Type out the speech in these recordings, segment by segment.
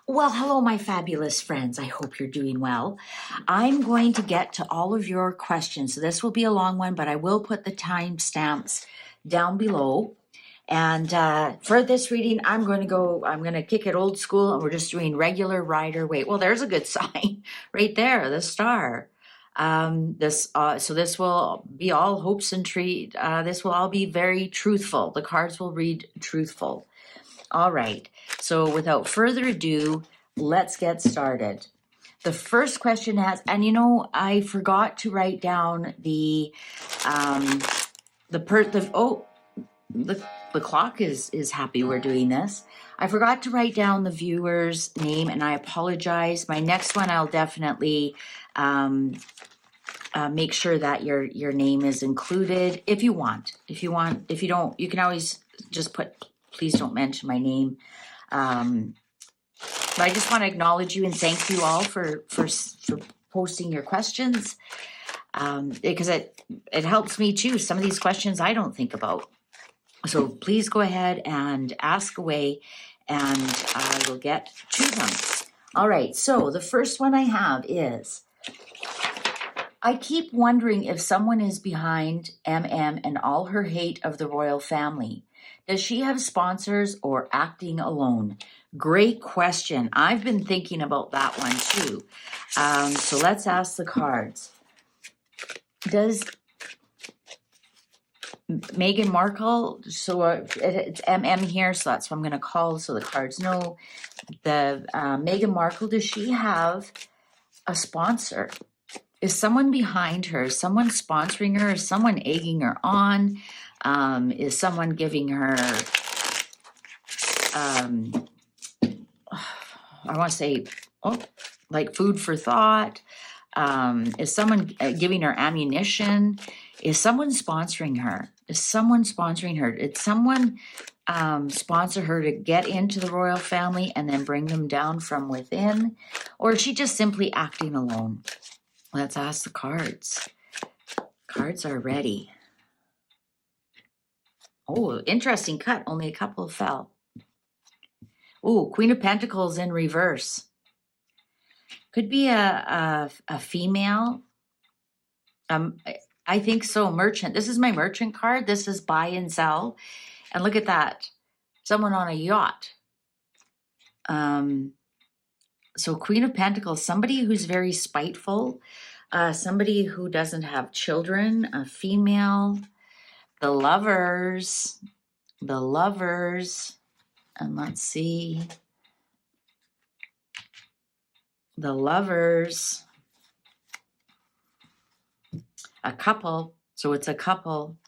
Well, hello, my fabulous friends. I hope you're doing well. I'm going to get to all of your questions. So this will be a long one, but I will put the timestamps down below. And for this reading, I'm going to kick it old school, and we're just doing regular Rider Waite. Well, there's a good sign right there, the star. So this will be all hopes and treat. This will all be very truthful. The cards will read truthful. All right, so without further ado, let's get started. The first question has, and I forgot to write down the clock is happy we're doing this. I forgot to write down the viewer's name, and I apologize. My next one, I'll definitely make sure that your name is included if you want. If you don't, you can always just put, please don't mention my name. But I just want to acknowledge you and thank you all for posting your questions, because it helps me too. Some of these questions I don't think about. So please go ahead and ask away, and I will get to them. All right, so the first one I have is, I keep wondering if someone is behind MM and all her hate of the royal family. Does she have sponsors or acting alone? Great question. I've been thinking about that one too. So let's ask the cards. Does Meghan Markle, so it's MM here, so that's what I'm going to call, so the cards know. The Meghan Markle, does she have a sponsor? Is someone behind her? Is someone sponsoring her? Is someone egging her on? Is someone giving her, I want to say, like food for thought? Is someone giving her ammunition? Is someone sponsoring her? Is someone sponsoring her? Did someone sponsor her to get into the royal family and then bring them down from within? Or is she just simply acting alone? Let's ask the cards. Cards are ready. Oh, interesting cut. Only a couple fell. Oh, Queen of Pentacles in reverse. Could be a female. I think so. Merchant. This is my merchant card. This is buy and sell. And look at that. Someone on a yacht. So Queen of Pentacles, somebody who's very spiteful, somebody who doesn't have children, a female, the lovers, and let's see, the lovers, a couple, so it's a couple,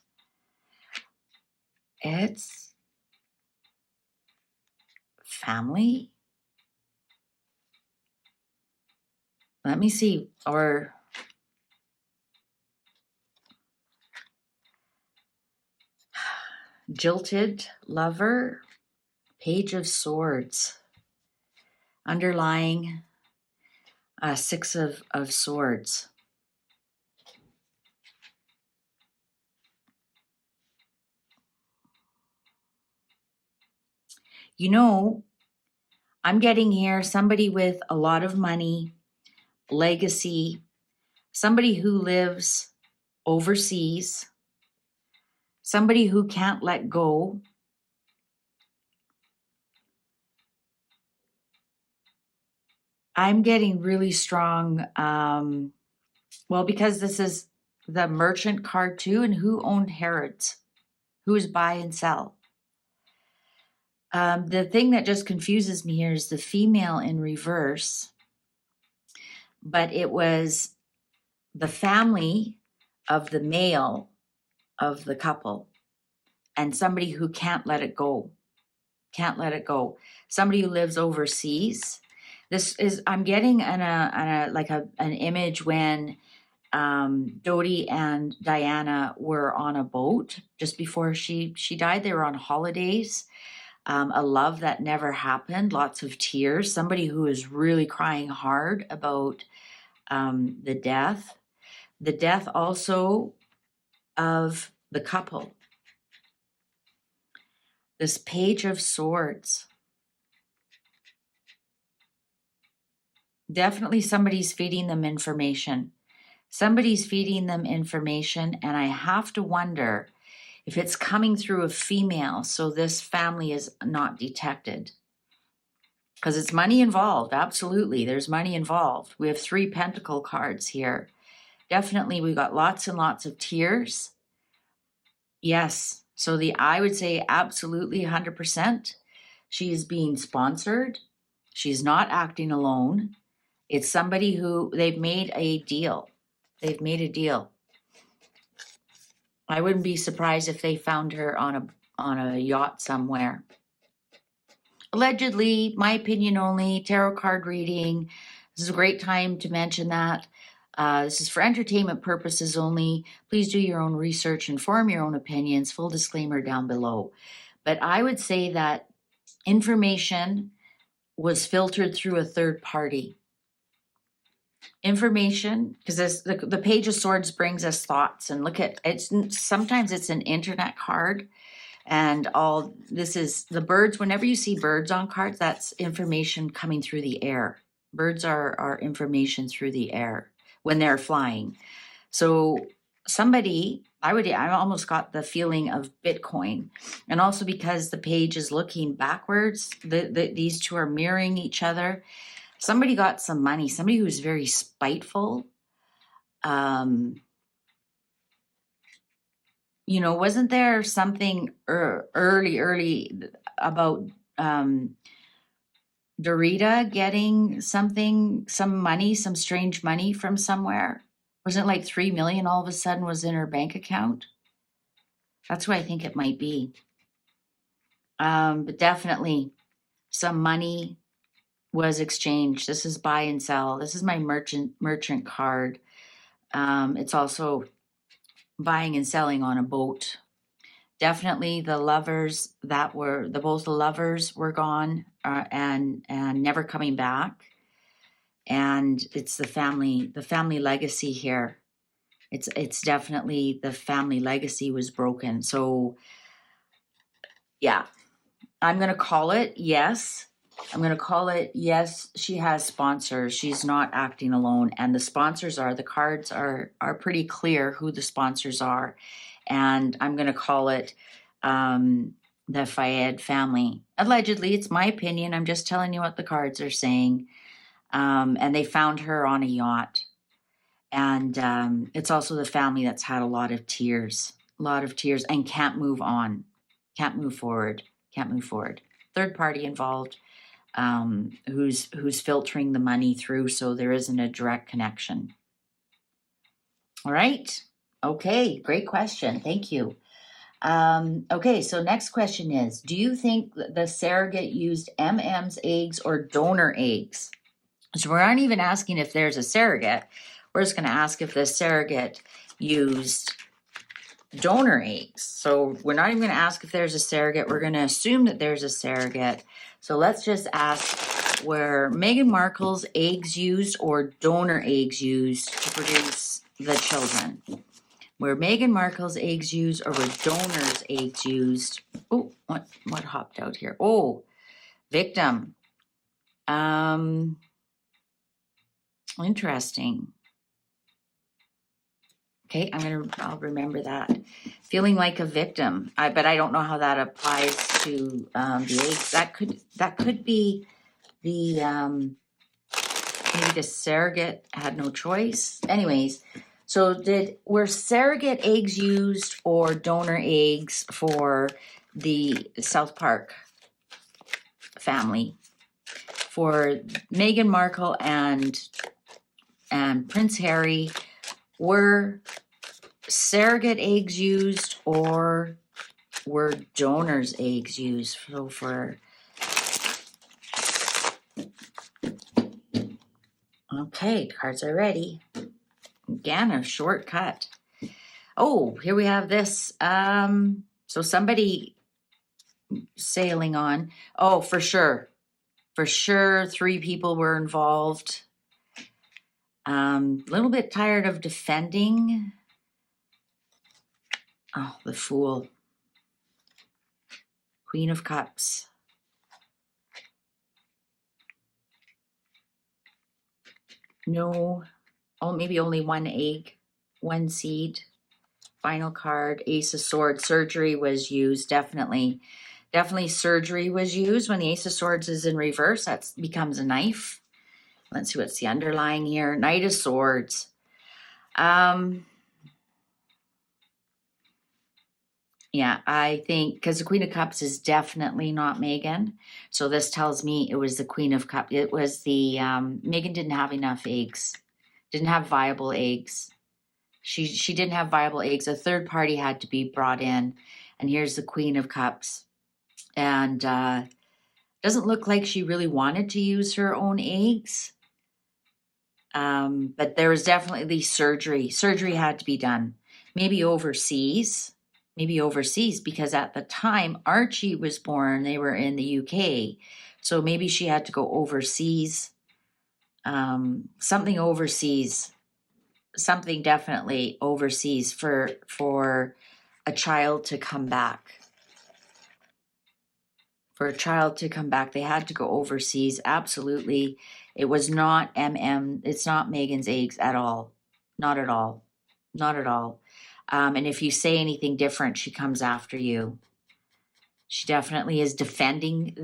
it's family. Let me see, or jilted lover, Page of Swords, underlying Six of Swords. I'm getting here somebody with a lot of money, legacy, somebody who lives overseas, somebody who can't let go. I'm getting really strong, because this is the merchant card too, and who owned Harrods? Who is buy and sell? The thing that just confuses me here is the female in reverse, but it was the family of the male of the couple and somebody who can't let it go. Somebody who lives overseas. This is, I'm getting an image when Dodie and Diana were on a boat just before she died. They were on holidays. A love that never happened, lots of tears, somebody who is really crying hard about the death also of the couple. This Page of Swords. Definitely somebody's feeding them information. Somebody's feeding them information, and I have to wonder if it's coming through a female, so this family is not detected. Because it's money involved, absolutely. There's money involved. We have 3 pentacle cards here. Definitely, we got lots and lots of tears. Yes, so I would say absolutely 100%. She is being sponsored. She's not acting alone. It's somebody who they've made a deal. They've made a deal. I wouldn't be surprised if they found her on a yacht somewhere. Allegedly, my opinion only, tarot card reading. This is a great time to mention that. This is for entertainment purposes only. Please do your own research and form your own opinions. Full disclaimer down below. But I would say that information was filtered through a third party. Information, because the Page of Swords brings us thoughts, and look at it's sometimes it's an internet card, and all this is the birds. Whenever you see birds on cards, that's information coming through the air. Birds are information through the air when they're flying. So somebody, I almost got the feeling of Bitcoin, and also because the page is looking backwards, these two are mirroring each other. Somebody got some money, somebody who's very spiteful. Wasn't there something early about Dorita getting some money, some strange money from somewhere? Wasn't it like 3 million all of a sudden was in her bank account? That's what I think it might be. But definitely some money was exchanged. This is buy and sell. This is my merchant card. It's also buying and selling on a boat. Definitely the lovers both the lovers were gone and never coming back. And it's the family legacy here. It's definitely the family legacy was broken. So yeah, I'm going to call it yes. Yes, she has sponsors. She's not acting alone. And the sponsors the cards are pretty clear who the sponsors are. And I'm going to call it the Fayed family. Allegedly, it's my opinion. I'm just telling you what the cards are saying. And they found her on a yacht. And it's also the family that's had a lot of tears and can't move on, can't move forward. Third party involved. Who's filtering the money through, so there isn't a direct connection. All right. Okay, great question. Thank you. Okay, so next question is, do you think the surrogate used MM's eggs or donor eggs? So we're not even asking if there's a surrogate. We're just going to ask if the surrogate used donor eggs. So we're not even going to ask if there's a surrogate. We're going to assume that there's a surrogate. So let's just ask, were Meghan Markle's eggs used or donor eggs used to produce the children? Were Meghan Markle's eggs used or were donors' eggs used? Oh, what hopped out here? Oh, victim. Interesting. Okay, I'll remember that. Feeling like a victim, but I don't know how that applies to the eggs. That could be the maybe the surrogate had no choice. Anyways, so were surrogate eggs used or donor eggs for the South Park family? For Meghan Markle and Prince Harry, were surrogate eggs used or were donors' eggs used? So okay, cards are ready. Again, a shortcut. Oh, here we have this. So somebody sailing on. Oh, for sure. 3 people were involved. A little bit tired of defending. Oh, the Fool. Queen of Cups. No, maybe only one egg, one seed. Final card, Ace of Swords. Surgery was used, definitely. Definitely surgery was used. When the Ace of Swords is in reverse, that becomes a knife. Let's see what's the underlying here. Knight of Swords. Yeah, I think because the Queen of Cups is definitely not Meghan. So this tells me it was the Queen of Cups. It was the, Meghan didn't have enough eggs, didn't have viable eggs. She didn't have viable eggs. A third party had to be brought in. And here's the Queen of Cups. And doesn't look like she really wanted to use her own eggs. But there was definitely the surgery. Surgery had to be done. Maybe overseas, because at the time Archie was born, they were in the UK. So maybe she had to go overseas. Something overseas. Something definitely overseas for a child to come back. For a child to come back, they had to go overseas. Absolutely. It was not it's not Meghan's eggs at all. Not at all. Not at all. And if you say anything different, she comes after you. She definitely is defending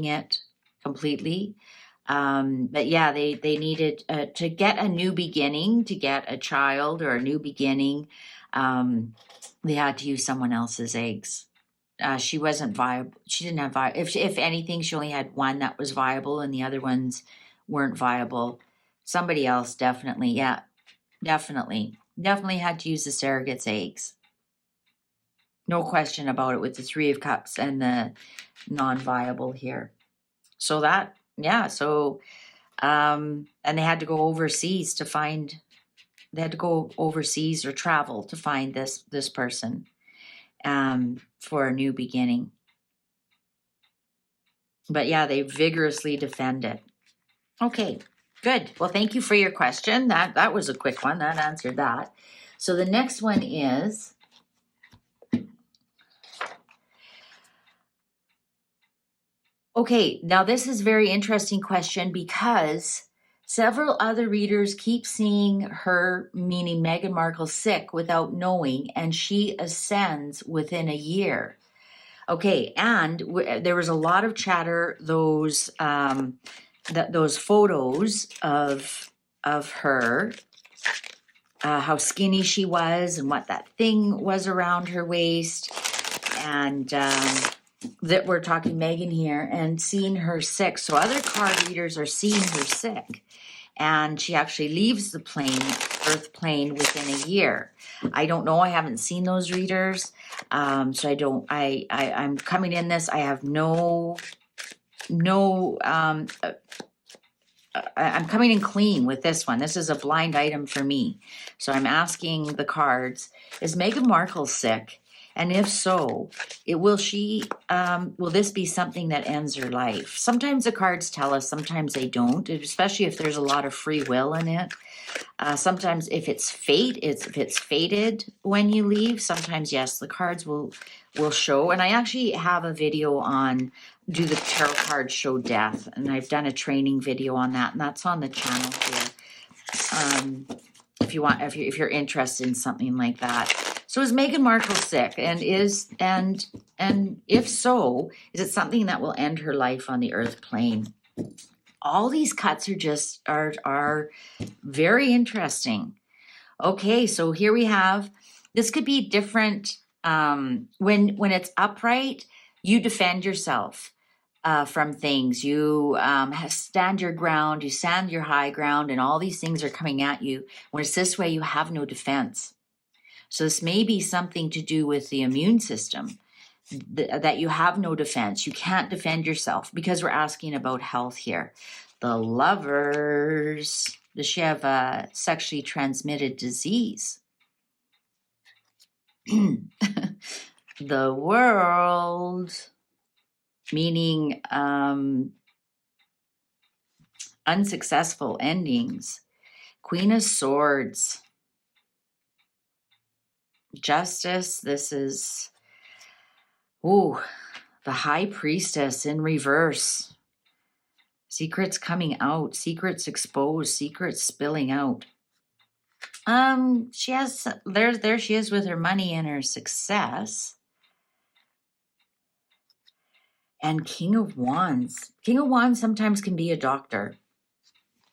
it completely. But yeah, they needed to get a new beginning, to get a child or a new beginning. They had to use someone else's eggs. She wasn't viable. She didn't have viable. If anything, she only had one that was viable, and the other ones weren't viable. Somebody else definitely, yeah, definitely had to use the surrogate's eggs. No question about it with the Three of Cups and the non-viable here. So that, yeah, so, and they had to go overseas to find, they had to go overseas or travel to find this person for a new beginning. But yeah, they vigorously defend it. Okay, good. Well, thank you for your question. That was a quick one. That answered that. So the next one is, okay, now this is a very interesting question because several other readers keep seeing her, meaning Meghan Markle, sick without knowing, and she ascends within a year. Okay, and there was a lot of chatter, those photos of her, how skinny she was and what that thing was around her waist, and that we're talking Meghan here, and seeing her sick. So other card readers are seeing her sick, and she actually leaves the earth plane within a year. I don't know. I haven't seen those readers. So I'm coming in this. I have I'm coming in clean with this one. This is a blind item for me. So I'm asking the cards, is Meghan Markle sick? And if so, will this be something that ends her life? Sometimes the cards tell us, sometimes they don't, especially if there's a lot of free will in it. Sometimes if it's fate, if it's fated when you leave, sometimes yes, the cards will show. And I actually have a video on do the tarot cards show death, and I've done a training video on that, and that's on the channel here. If you want, if you're interested in something like that. So is Meghan Markle sick, and if so, is it something that will end her life on the earth plane? All these cuts are very interesting. Okay, so here we have, this could be different. When it's upright, you defend yourself from things. You stand your ground, you stand your high ground, and all these things are coming at you. When it's this way, you have no defense. So this may be something to do with the immune system, that you have no defense. You can't defend yourself, because we're asking about health here. The Lovers, does she have a sexually transmitted disease? The World, meaning unsuccessful endings. Queen of Swords. Justice, this is, the High Priestess in reverse. Secrets coming out, secrets exposed, secrets spilling out. She has, there she is with her money and her success. And King of Wands. King of Wands sometimes can be a doctor,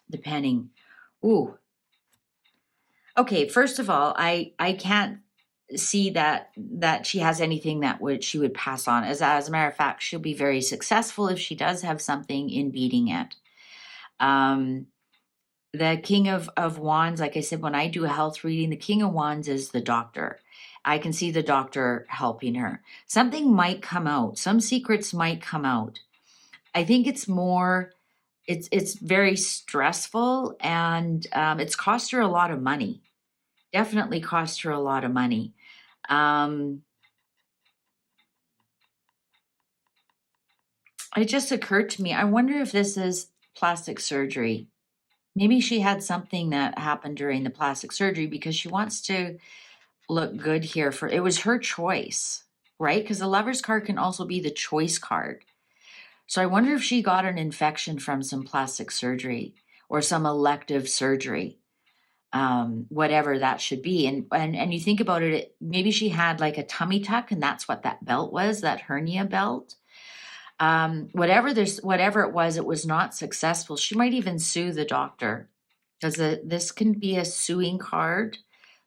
depending. Ooh. Okay, first of all, I can't see that she has anything that she would pass on. As a matter of fact, she'll be very successful if she does have something in beating it. The King of Wands, like I said, when I do a health reading, the King of Wands is the doctor. I can see the doctor helping her. Something might come out. Some secrets might come out. I think it's more, it's very stressful, and it's cost her a lot of money. Definitely cost her a lot of money. It just occurred to me, I wonder if this is plastic surgery. Maybe she had something that happened during the plastic surgery because she wants to look good here. It was her choice, right? Because the Lover's card can also be the choice card. So I wonder if she got an infection from some plastic surgery or some elective surgery, whatever that should be. And you think about it, maybe she had like a tummy tuck, and that's what that belt was, that hernia belt. Whatever it was not successful. She might even sue the doctor, because this can be a suing card.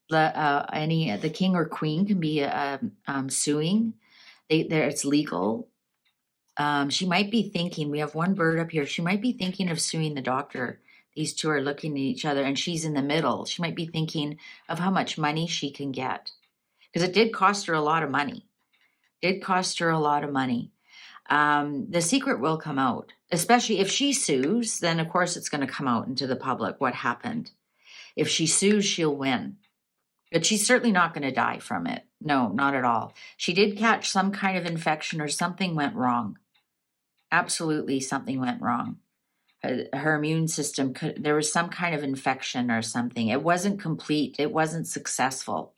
The king or queen can be suing. It's legal. She might be thinking, we have one bird up here. She might be thinking of suing the doctor. These two are looking at each other, and she's in the middle. She might be thinking of how much money she can get, because it did cost her a lot of money. The secret will come out, especially if she sues. Then of course it's going to come out into the public what happened. If she sues, she'll win, but she's certainly not going to die from it. No, not at all. She did catch some kind of infection, or something went wrong. Absolutely, something went wrong. Her immune system there was some kind of infection or something. It wasn't complete. It wasn't successful.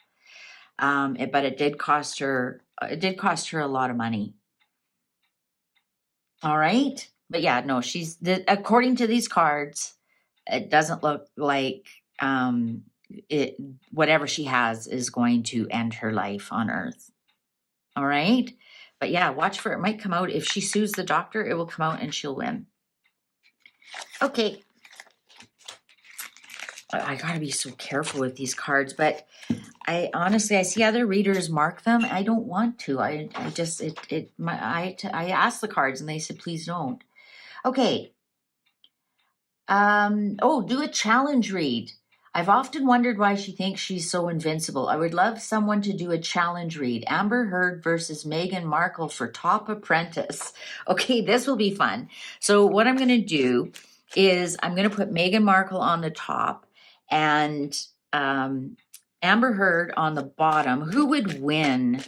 But it did cost her. It did cost her a lot of money. All right. But yeah, no, according to these cards, it doesn't look like whatever she has is going to end her life on Earth. All right. But yeah, watch for it. Might come out. If she sues the doctor, it will come out and she'll win. Okay. I got to be so careful with these cards, but I honestly, I see other readers mark them. I don't want to. I asked the cards and they said, please don't. Okay. Do a challenge read. I've often wondered why she thinks she's so invincible. I would love someone to do a challenge read. Amber Heard versus Meghan Markle for top Apprentice. Okay, this will be fun. So what I'm going to do is I'm going to put Meghan Markle on the top and Amber Heard on the bottom. Who would win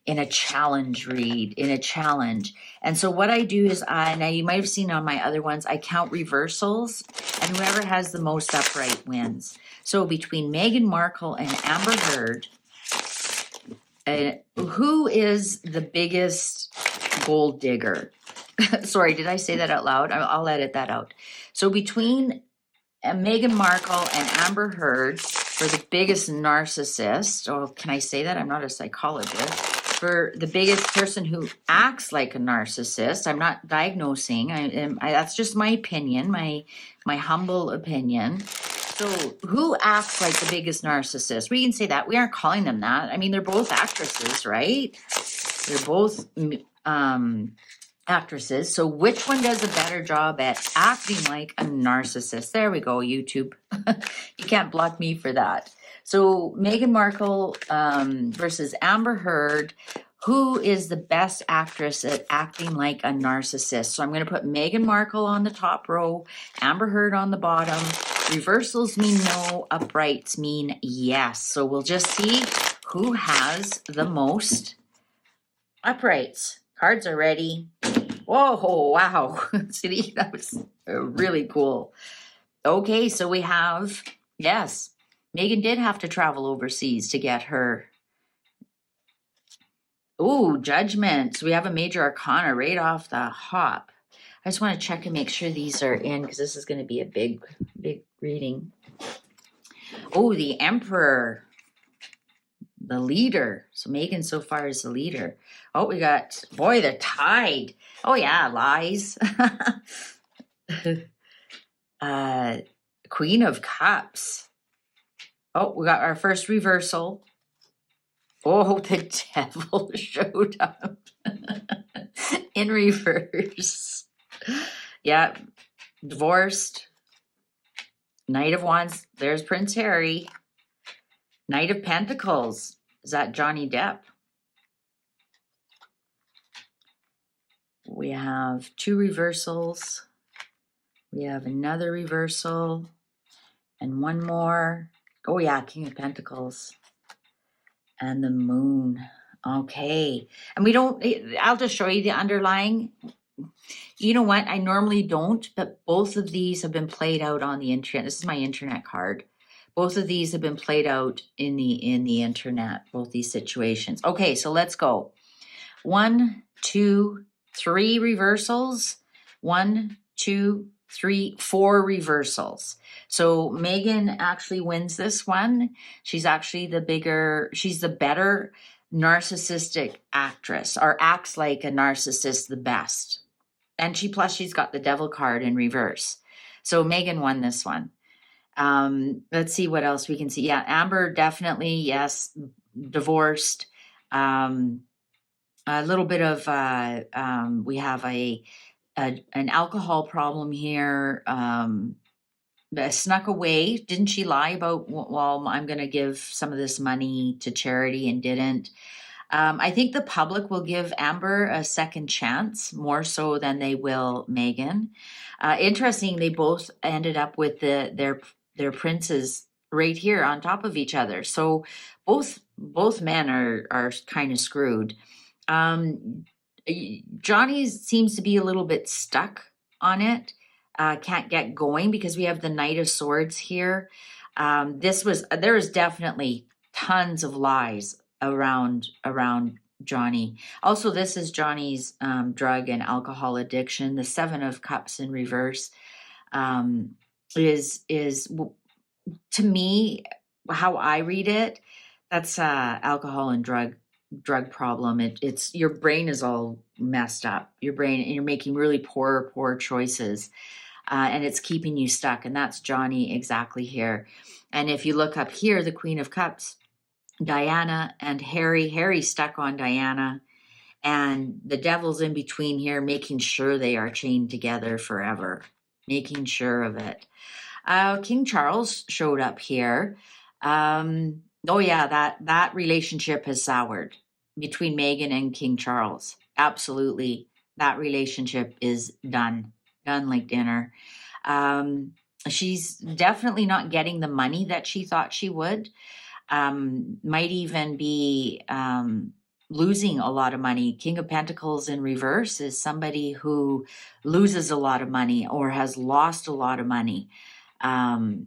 in a challenge read, And so what I do is now you might have seen on my other ones, I count reversals, and whoever has the most upright wins. So between Meghan Markle and Amber Heard, who is the biggest gold digger? Sorry, did I say that out loud? I'll edit that out. So between Meghan Markle and Amber Heard for the biggest narcissist, or can I say that? I'm not a psychologist. For the biggest person who acts like a narcissist, I'm not diagnosing. That's just my opinion, my humble opinion. So who acts like the biggest narcissist? We can say that. We aren't calling them that. I mean, they're both actresses, right? They're both actresses. So which one does a better job at acting like a narcissist? There we go, YouTube. You can't block me for that. So Meghan Markle versus Amber Heard. Who is the best actress at acting like a narcissist? So I'm going to put Meghan Markle on the top row, Amber Heard on the bottom. Reversals mean no, uprights mean yes. So we'll just see who has the most uprights. Cards are ready. Whoa, wow. See, that was really cool. Okay, so we have, yes, Meghan did have to travel overseas to get her. Ooh, Judgment. So we have a major arcana right off the hop. I just want to check and make sure these are in, because this is going to be a big reading. Oh, the Emperor, the leader. So Meghan so far is the leader. Oh, we got, boy, they're tied. Oh yeah, lies. Queen of Cups. Oh, we got our first reversal. Oh, the devil showed up in reverse. Yeah, divorced. Knight of Wands. There's Prince Harry. Knight of Pentacles. Is that Johnny Depp? We have two reversals. We have another reversal. And one more. Oh yeah, King of Pentacles. And the Moon. Okay. And we don't, I'll just show you the underlying. You know what? I normally don't, but both of these have been played out on the internet. This is my internet card. Both of these have been played out in the internet, both these situations. Okay, so let's go. 1, 2, 3 reversals. 1, 2, 3, 4 reversals. So Meghan actually wins this one. She's actually she's the better narcissistic actress, or acts like a narcissist the best. And she's got the devil card in reverse. So Meghan won this one. Let's see what else we can see. Yeah, Amber definitely, yes, divorced. A little bit of we have an alcohol problem here. Snuck away. Didn't she lie about, well, I'm going to give some of this money to charity, and didn't? I think the public will give Amber a second chance, more so than they will Meghan. Interesting, they both ended up with their princes right here on top of each other. So both men are kind of screwed. Johnny seems to be a little bit stuck on it. Can't get going because we have the Knight of Swords here. There is definitely tons of lies around Johnny. Also, this is Johnny's drug and alcohol addiction. The 7 of Cups in reverse is to me, how I read it, that's alcohol and drug problem. It's your brain is all messed up. Your brain, and you're making really poor choices. And it's keeping you stuck. And that's Johnny exactly here. And if you look up here, the Queen of Cups, Diana and Harry stuck on Diana, and the devil's in between here, making sure they are chained together forever, making sure of it. King Charles showed up here. Oh yeah, that relationship has soured between Meghan and King Charles. Absolutely, that relationship is done like dinner. She's definitely not getting the money that she thought she would. Might even be losing a lot of money. King of Pentacles in reverse is somebody who loses a lot of money or has lost a lot of money. I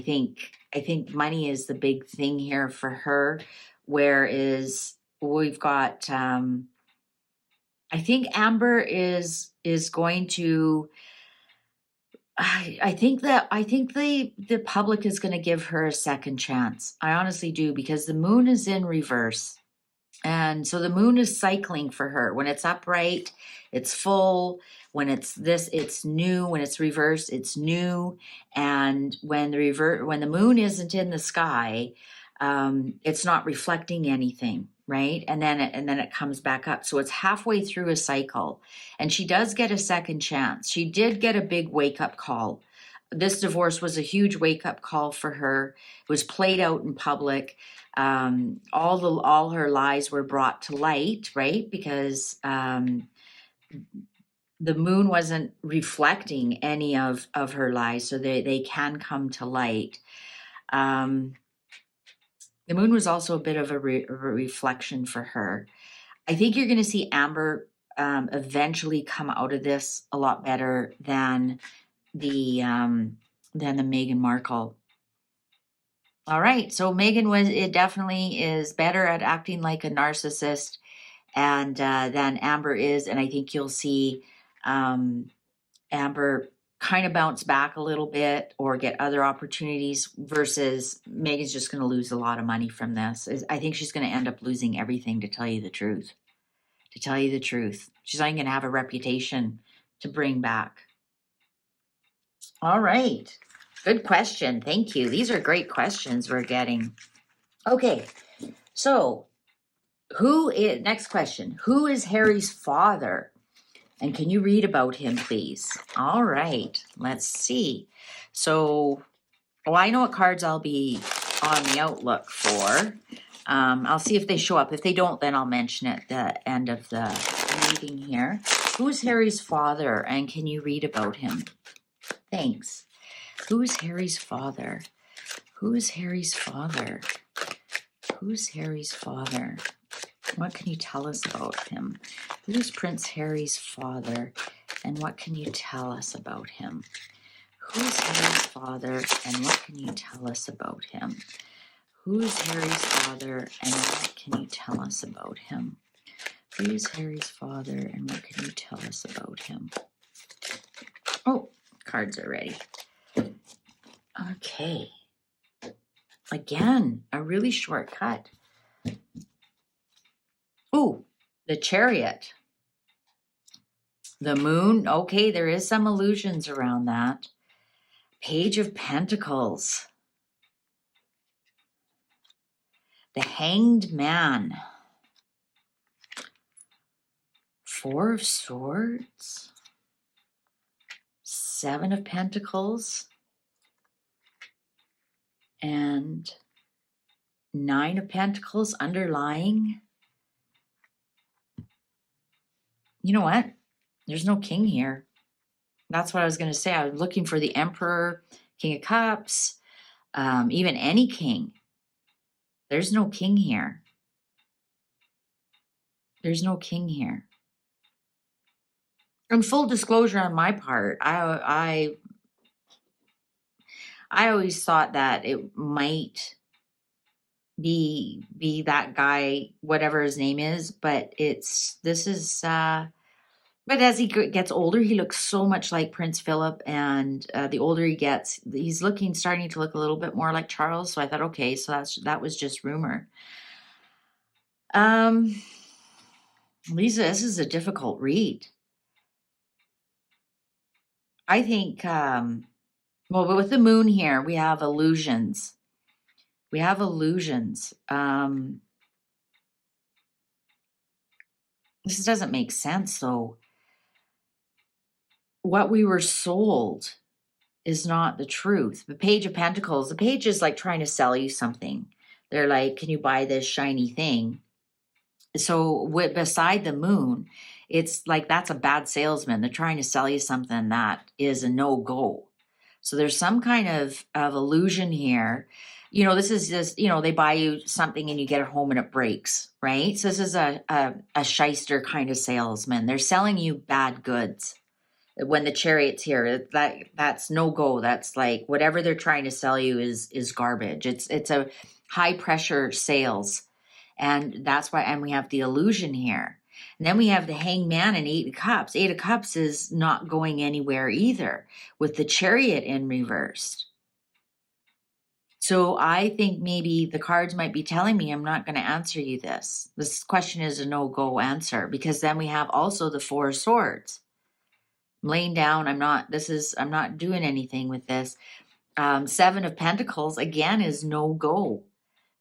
think money is the big thing here for her. Whereas we've got, I think Amber is going to. I think the public is going to give her a second chance. I honestly do, because the moon is in reverse. And so the moon is cycling for her. When it's upright, it's full. When it's this, it's new. When it's reversed, it's new. And when the moon isn't in the sky, it's not reflecting anything, right? And then it comes back up. So it's halfway through a cycle. And she does get a second chance. She did get a big wake-up call. This divorce was a huge wake-up call for her. It was played out in public. All her lies were brought to light, right? Because the moon wasn't reflecting any of her lies, so they can come to light. The moon was also a bit of a reflection for her. I think you're going to see Amber eventually come out of this a lot better than the Meghan Markle. All right, so Meghan definitely is better at acting like a narcissist and than Amber is, and I think you'll see Amber kind of bounce back a little bit or get other opportunities versus Meghan's just going to lose a lot of money from this. I think she's going to end up losing everything, to tell you the truth. To tell you the truth. She's not even going to have a reputation to bring back. All right. Good question. Thank you. These are great questions we're getting. Okay. So next question. Who is Harry's father? And can you read about him, please? All right, let's see. So, I know what cards I'll be on the outlook for. I'll see if they show up. If they don't, then I'll mention it at the end of the reading here. Who's Harry's father, and can you read about him? Thanks. Who is Harry's father? Who is Harry's father? Who's Harry's father? What can you tell us about him? Who's Prince Harry's father, and what can you tell us about him? Who's Harry's father, and what can you tell us about him? Who's Harry's father, and what can you tell us about him? Who's Harry's father, and what can you tell us about him? Oh, cards are ready. Okay. Again, a really short cut. Ooh, the Chariot. The Moon. Okay, there is some illusions around that. Page of Pentacles. The Hanged Man. Four of Swords. Seven of Pentacles. And Nine of Pentacles underlying. You know what? There's no king here. That's what I was going to say. I was looking for the Emperor, King of Cups, even any king. There's no king here. There's no king here. And full disclosure on my part, I always thought that it might be that guy, whatever his name is, but but as he gets older, he looks so much like Prince Philip, and the older he gets, he's starting to look a little bit more like Charles. So I thought, okay, so that was just rumor. Lisa, this is a difficult read. I think, but with the Moon here, we have illusions. This doesn't make sense, though. What we were sold is not the truth. The Page of Pentacles, the page is like trying to sell you something. They're like, can you buy this shiny thing? So beside the Moon, it's like that's a bad salesman. They're trying to sell you something that is a no-go. So there's some kind of illusion here. This is just, they buy you something and you get it home and it breaks, right? So this is a shyster kind of salesman. They're selling you bad goods. When the Chariot's here, that's no go. That's like whatever they're trying to sell you is garbage. It's a high pressure sales. And that's why, and we have the illusion here. And then we have the Hanged Man and Eight of Cups. Eight of Cups is not going anywhere either with the Chariot in reversed. So I think maybe the cards might be telling me I'm not going to answer you this. This question is a no-go answer, because then we have also the Four of Swords. I'm laying down. I'm not doing anything with this. Seven of Pentacles, again, is no-go.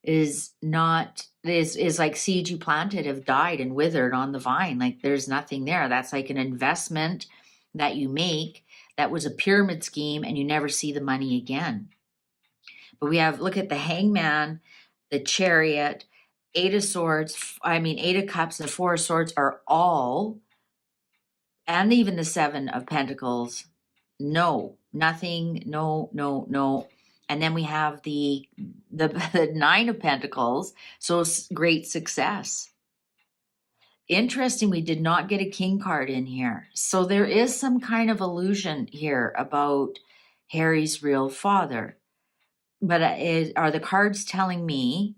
Is like seeds you planted have died and withered on the vine. Like there's nothing there. That's like an investment that you make that was a pyramid scheme and you never see the money again. But look at the Hangman, the Chariot, Eight of Cups and Four of Swords are all, and even the Seven of Pentacles, no, nothing, no. And then we have the Nine of Pentacles, so great success. Interesting, we did not get a king card in here. So there is some kind of illusion here about Harry's real father. But are the cards telling me?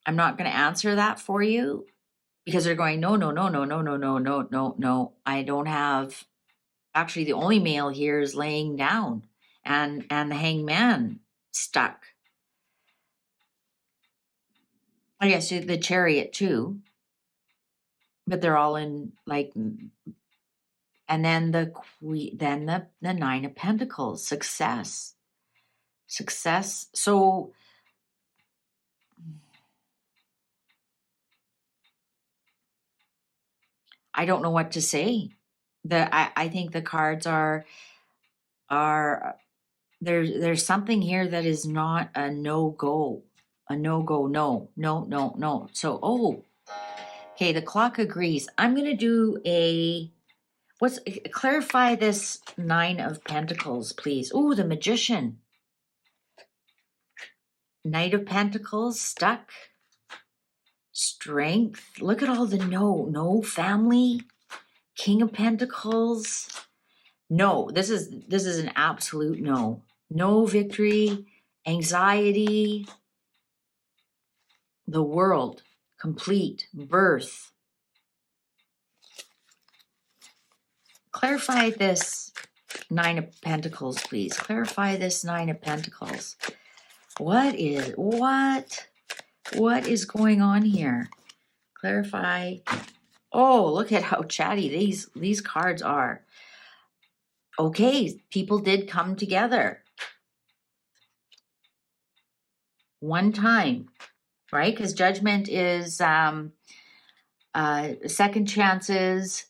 I'm not going to answer that for you. because they're going, no, no, no, no, no, no, no, no, no, no. I don't have, actually the only male here is laying down, and the hangman stuck. I guess the Chariot too, but they're all in like, and then the Queen, then the Nine of Pentacles, success. So I don't know what to say. I think the cards are there's something here that is not a no-go. A no-go, no, no, no, no. So, okay, the clock agrees. I'm going to do clarify this Nine of Pentacles, please. Oh, the Magician. Knight of Pentacles, stuck. Strength. Look at all the no family. King of Pentacles. No, this is an absolute no. No victory, anxiety, the world, complete, birth. Clarify this Nine of Pentacles, please. Clarify this Nine of Pentacles. What is going on here? Clarify. Oh, look at how chatty these cards are. Okay, people did come together. One time, right? Because Judgment is second chances,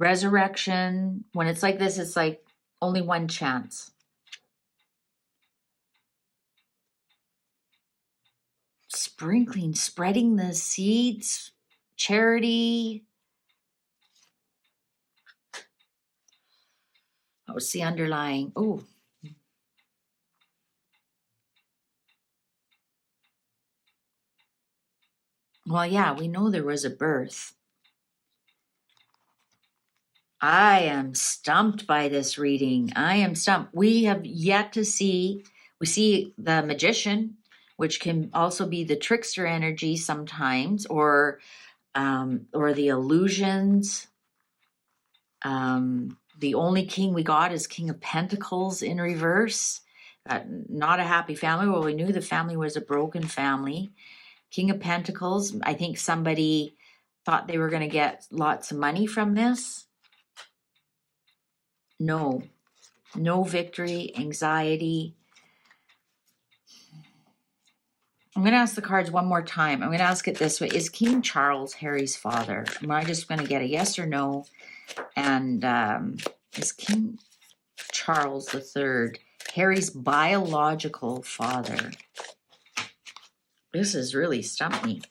resurrection. When it's like this, it's like only one chance. Sprinkling, spreading the seeds, charity. What's the underlying? Oh. Well, yeah, we know there was a birth. I am stumped by this reading. I am stumped. We have yet to see, we see the Magician, which can also be the trickster energy sometimes, or the illusions. The only king we got is King of Pentacles in reverse. Not a happy family. Well, we knew the family was a broken family. King of Pentacles. I think somebody thought they were going to get lots of money from this. No victory, anxiety. I'm going to ask the cards one more time. I'm going to ask it this way. Is King Charles Harry's father? I'm just going to get a yes or no. And is King Charles III Harry's biological father? This has really stumped me.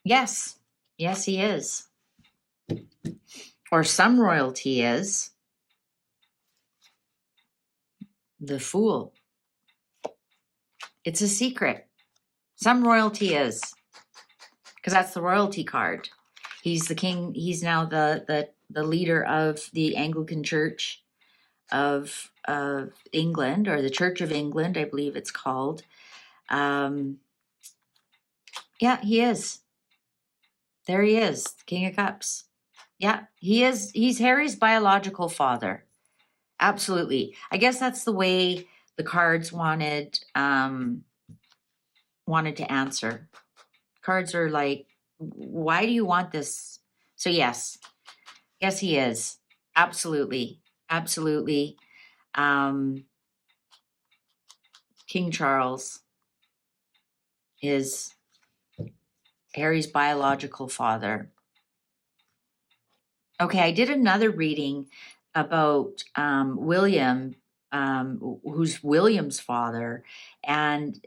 Yes, he is. Or some royalty is. The Fool. It's a secret. Some royalty is. Because that's the royalty card. He's the king. He's now the leader of the Anglican Church of England, or the Church of England, I believe it's called. Yeah, he is. There he is, King of Cups. Yeah, he is. He's Harry's biological father. Absolutely. I guess that's the way the cards wanted to answer. Cards are like, why do you want this? So yes, he is. Absolutely. King Charles is Harry's biological father. Okay, I did another reading about William, who's William's father, and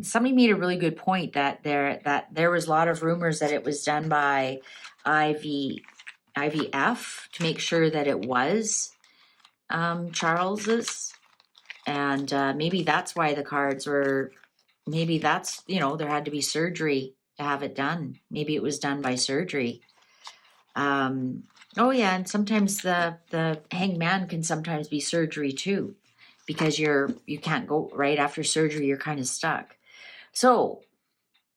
somebody made a really good point that there was a lot of rumors that it was done by IVF to make sure that it was Charles's, and maybe that's why the cards were. Maybe that's, there had to be surgery to have it done. Maybe it was done by surgery. Oh yeah, and sometimes the hangman can sometimes be surgery too, because you can't go right after surgery. You're kind of stuck. So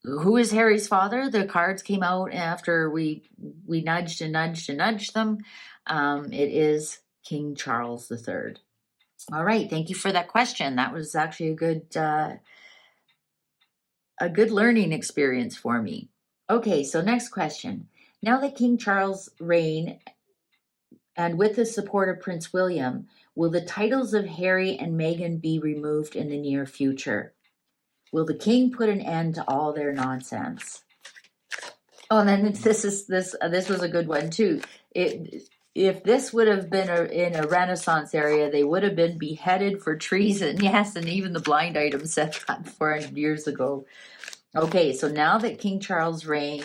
who is Harry's father? The cards came out after we nudged and nudged and nudged them. It is King Charles III. All right, thank you for that question. That was actually a good learning experience for me. Okay, so next question. Now that King Charles' reign, and with the support of Prince William, will the titles of Harry and Meghan be removed in the near future? Will the king put an end to all their nonsense? Oh, and then this was a good one too. If this would have been in a Renaissance area, they would have been beheaded for treason. Yes, and even the blind item said that 400 years ago. Okay, so now with King Charles' reign,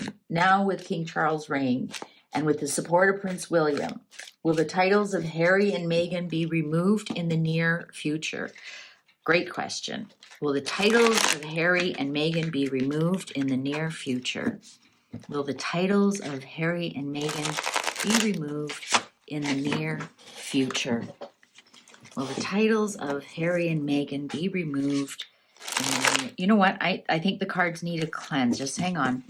and with the support of Prince William, will the titles of Harry and Meghan be removed in the near future? Great question. Will the titles of Harry and Meghan be removed in the near future? Will the titles of Harry and Meghan be removed in the near future? Will the titles of Harry and Meghan be removed in the near... You know what? I think the cards need a cleanse. Just hang on.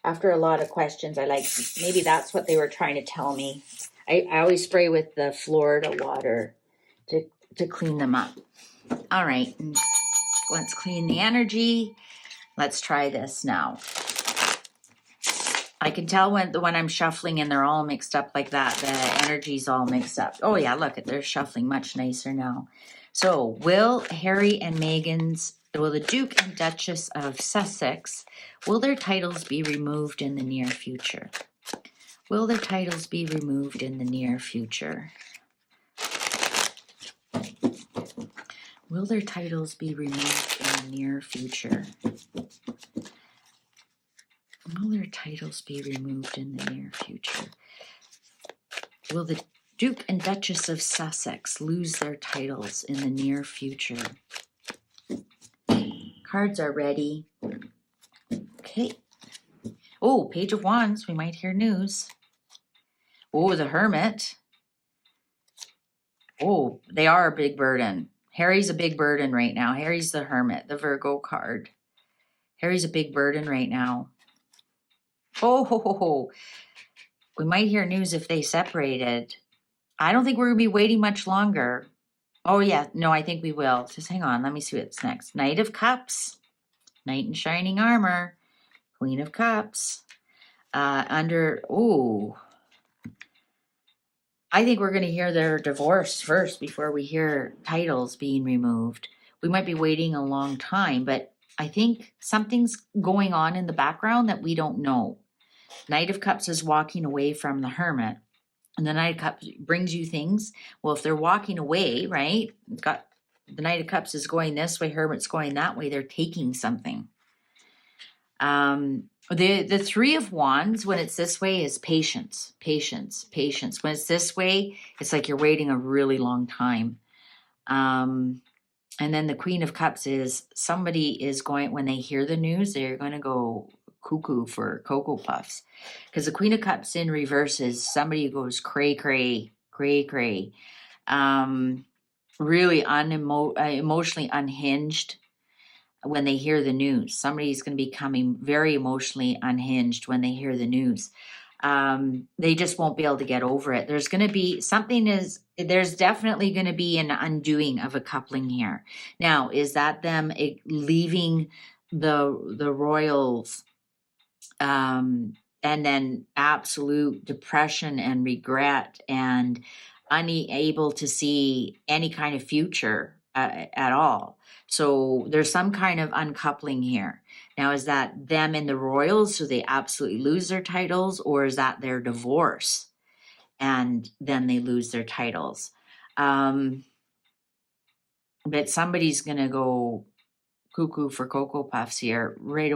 After a lot of questions, maybe that's what they were trying to tell me. I always spray with the Florida water to clean them up. All right, let's clean the energy. Let's try this now. I can tell when I'm shuffling and they're all mixed up like that, the energy's all mixed up. Oh yeah, look, they're shuffling much nicer now. So will Harry and will the Duke and Duchess of Sussex, will their titles be removed in the near future? Will their titles be removed in the near future? Will their titles be removed in the near future? Will their titles be removed in the near future? Will the Duke and Duchess of Sussex lose their titles in the near future? Cards are ready. Okay. Oh, Page of Wands. We might hear news. Oh, the Hermit. Oh, they are a big burden. Harry's a big burden right now. Harry's the Hermit, the Virgo card. Harry's a big burden right now. Oh, we might hear news if they separated. I don't think we're going to be waiting much longer. Oh, yeah. No, I think we will. Just hang on. Let me see what's next. Knight of Cups. Knight in shining armor. Queen of Cups. I think we're going to hear their divorce first before we hear titles being removed. We might be waiting a long time, but I think something's going on in the background that we don't know. Knight of Cups is walking away from the Hermit. And the Knight of Cups brings you things. Well, if they're walking away, right? The Knight of Cups is going this way, Hermit's going that way. They're taking something. The Three of Wands, when it's this way, is patience, patience, patience. When it's this way, it's like you're waiting a really long time. And then the Queen of Cups is somebody is going, when they hear the news, they're going to go cuckoo for Cocoa Puffs. Because the Queen of Cups in reverse is somebody who goes cray, cray, cray, cray. Really emotionally unhinged when they hear the news. Somebody's going to be becoming very emotionally unhinged when they hear the news. They just won't be able to get over it. There's going to be there's definitely going to be an undoing of a coupling here. Now, is that them leaving the royals, and then absolute depression and regret and unable to see any kind of future at all? So there's some kind of uncoupling here. Now, is that them in the royals, so they absolutely lose their titles, or is that their divorce and then they lose their titles? But somebody's going to go cuckoo for Cocoa Puffs here. Right,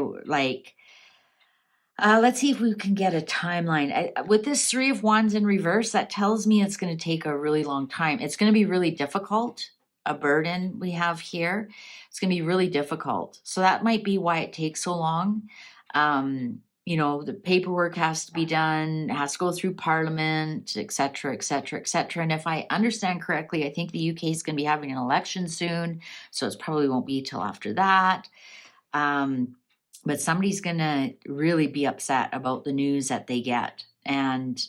let's see if we can get a timeline. With this Three of Wands in reverse, that tells me it's going to take a really long time. It's going to be really difficult. A burden we have here. It's going to be really difficult. So that might be why it takes so long. the paperwork has to be done, has to go through Parliament, et cetera, et cetera, et cetera. And if I understand correctly, I think the UK is going to be having an election soon, so it probably won't be till after that. But somebody's going to really be upset about the news that they get. And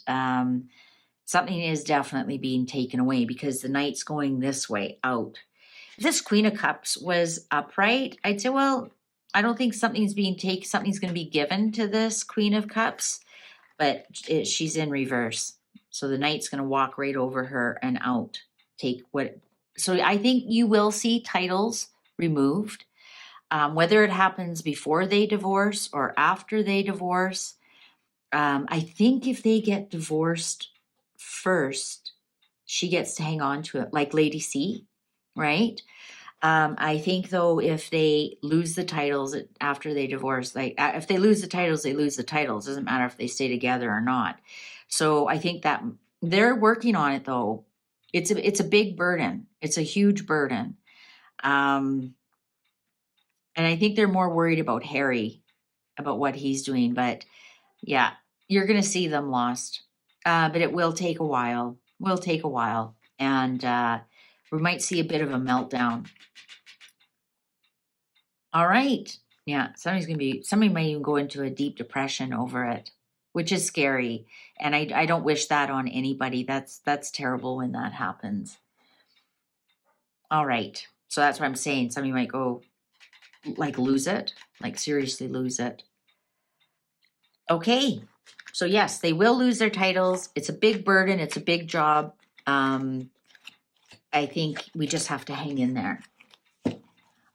something is definitely being taken away because the knight's going this way out. If this Queen of Cups was upright, I'd say, well, I don't think something's going to be given to this Queen of Cups, but she's in reverse. So the knight's going to walk right over her and out. So I think you will see titles removed. Whether it happens before they divorce or after they divorce. I think if they get divorced first, she gets to hang on to it, like Lady C, right? I think, though, if they lose the titles after they divorce, if they lose the titles, they lose the titles. Doesn't matter if they stay together or not. So I think that they're working on it, though. It's a big burden. It's a huge burden. And I think they're more worried about Harry, about what he's doing. But yeah, you're going to see them lost. But it will take a while. And we might see a bit of a meltdown. All right. Yeah, somebody might even go into a deep depression over it, which is scary. And I don't wish that on anybody. That's terrible when that happens. All right. So that's what I'm saying. Somebody might go lose it, seriously lose it. Okay. So yes, they will lose their titles. It's a big burden. It's a big job. I think we just have to hang in there.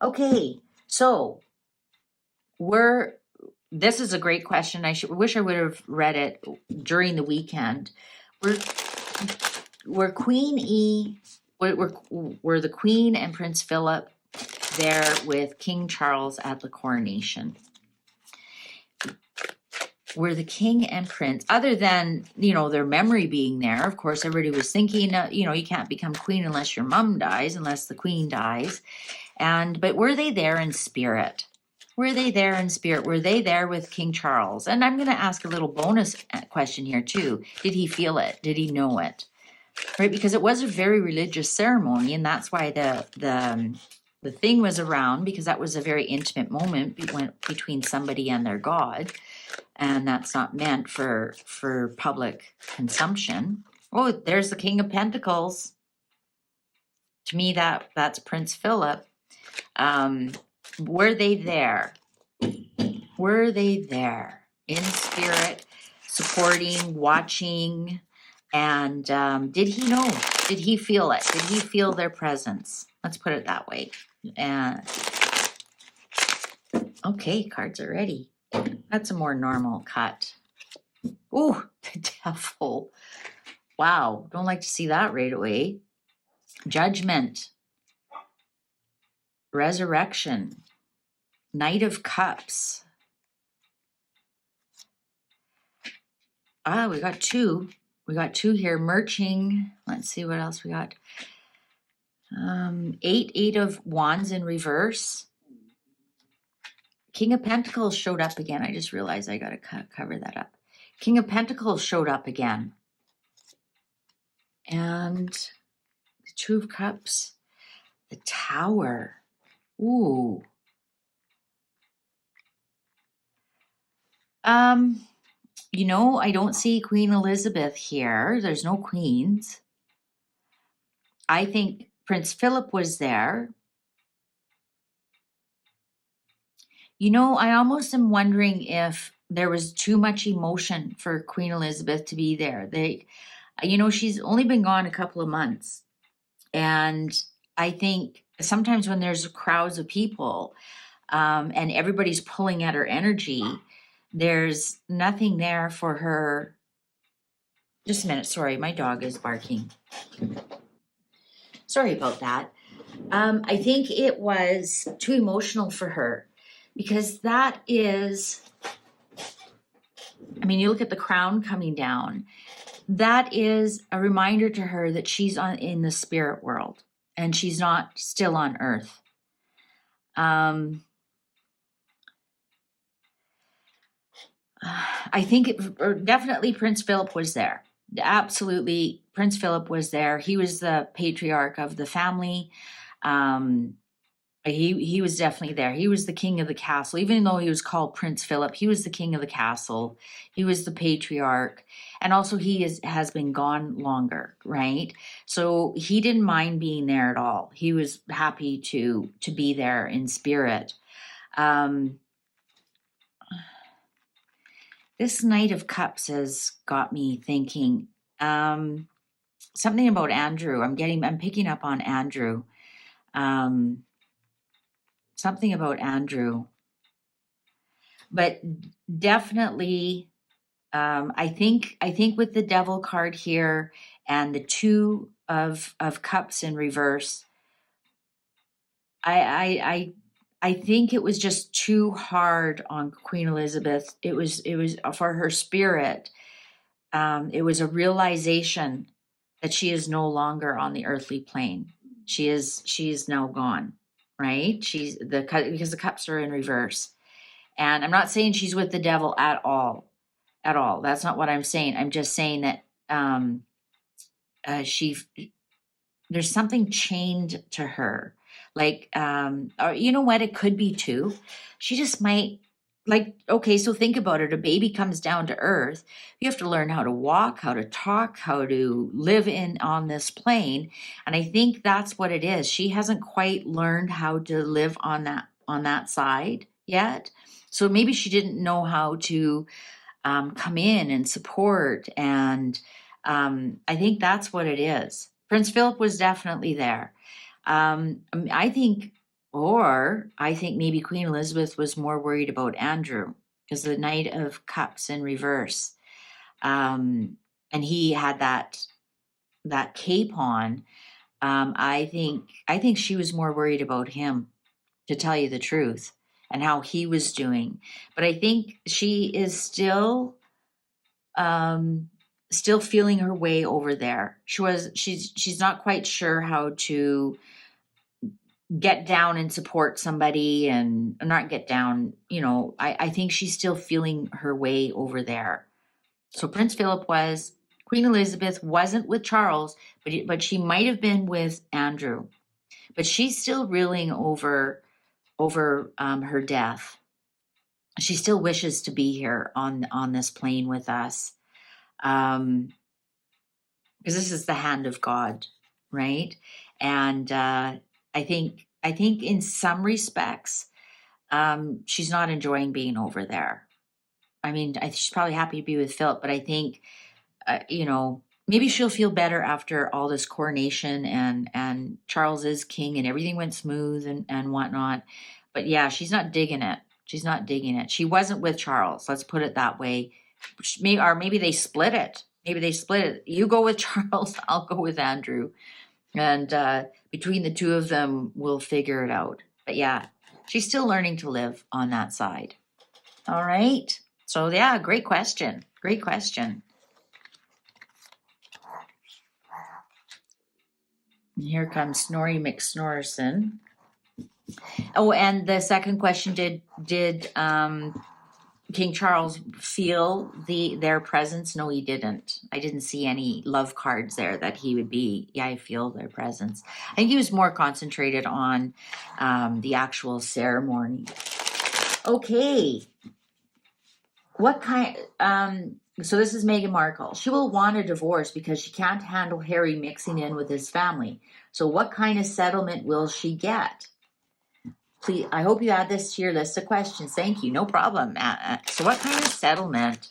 Okay. So this is a great question. Wish I would have read it during the weekend. We're the Queen and Prince Philip there with King Charles at the coronation. Were the king and prince, other than, their memory being there, of course, everybody was thinking, you can't become queen unless your mom dies, unless the queen dies. But were they there in spirit? Were they there with King Charles? And I'm going to ask a little bonus question here too. Did he feel it? Did he know it? Right? Because it was a very religious ceremony, and that's why the thing was around, because that was a very intimate moment between somebody and their God. And that's not meant for public consumption. Oh, there's the King of Pentacles. To me, that's Prince Philip. Were they there? Were they there in spirit, supporting, watching? And did he know? Did he feel it? Did he feel their presence? Let's put it that way. Okay, cards are ready. That's a more normal cut. Ooh, the devil. Wow, don't like to see that right away. Judgment. Resurrection. Knight of Cups. We got two. We got two here. Merching. Let's see what else we got. Eight of Wands in reverse. King of Pentacles showed up again. I just realized I got to cover that up. King of Pentacles showed up again. And the Two of Cups. The Tower. Ooh. I don't see Queen Elizabeth here. There's no queens. I think Prince Philip was there. I almost am wondering if there was too much emotion for Queen Elizabeth to be there. She's only been gone a couple of months. And I think sometimes when there's crowds of people and everybody's pulling at her energy, there's nothing there for her. Just a minute. Sorry, my dog is barking. Sorry about that. I think it was too emotional for her. Because that is, you look at the crown coming down, that is a reminder to her that she's in the spirit world and she's not still on earth. I think definitely Prince Philip was there. Absolutely, Prince Philip was there. He was the patriarch of the family. Um, he was definitely there. He was the king of the castle, even though he was called Prince Philip. He was the king of the castle. He was the patriarch, and also has been gone longer, right? So he didn't mind being there at all. He was happy to be there in spirit. This Knight of Cups has got me thinking. Something about Andrew. I'm picking up on Andrew. Something about Andrew. But definitely, I think with the Devil card here and the Two of Cups in reverse, I think it was just too hard on Queen Elizabeth. It was for her spirit. It was a realization that she is no longer on the earthly plane. She is now gone, right? Because the cups are in reverse. And I'm not saying she's with the devil at all. At all. That's not what I'm saying. I'm just saying that there's something chained to her. Like, or you know what? It could be too. She just might, like, okay, so think about it. A baby comes down to earth. You have to learn how to walk, how to talk, how to live on this plane. And I think that's what it is. She hasn't quite learned how to live on that side yet. So maybe she didn't know how to come in and support. And I think that's what it is. Prince Philip was definitely there. I think maybe Queen Elizabeth was more worried about Andrew because the Knight of Cups in reverse. And he had that cape on. I think she was more worried about him, to tell you the truth, and how he was doing. But I think she is still feeling her way over there. She's not quite sure how to get down and support somebody, and not get down, I think she's still feeling her way over there. So Prince Philip was. Queen Elizabeth wasn't with Charles, but she might have been with Andrew. But she's still reeling over her death. She still wishes to be here on this plane with us. Because this is the hand of God, right? And I think in some respects, she's not enjoying being over there. I mean, she's probably happy to be with Philip, but I think, maybe she'll feel better after all this coronation and Charles is king and everything went smooth and whatnot. But yeah, she's not digging it. She's not digging it. She wasn't with Charles. Let's put it that way. Or maybe they split it. You go with Charles, I'll go with Andrew. And between the two of them, we'll figure it out. But yeah, she's still learning to live on that side. All right. So yeah, great question. Great question. And here comes Snorri McSnorrison. Oh, and the second question, did King Charles feel their presence? No, he didn't. I didn't see any love cards there that he would be. Yeah, I feel their presence. I think he was more concentrated on the actual ceremony. Okay. What kind? So this is Meghan Markle. She will want a divorce because she can't handle Harry mixing in with his family. So what kind of settlement will she get? Please, I hope you add this to your list of questions. Thank you. No problem. So what kind of settlement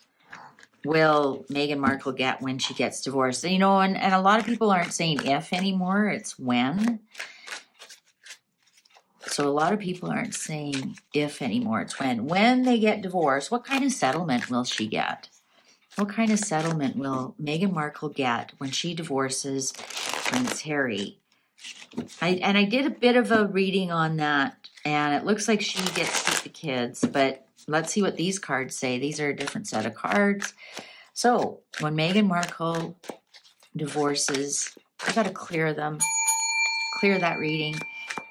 will Meghan Markle get when she gets divorced? And a lot of people aren't saying if anymore, it's when. So a lot of people aren't saying if anymore, it's when. When they get divorced, what kind of settlement will she get? What kind of settlement will Meghan Markle get when she divorces Prince Harry? I did a bit of a reading on that, and it looks like she gets to keep the kids, but let's see what these cards say. These are a different set of cards. So when Meghan Markle divorces, I got to clear that reading.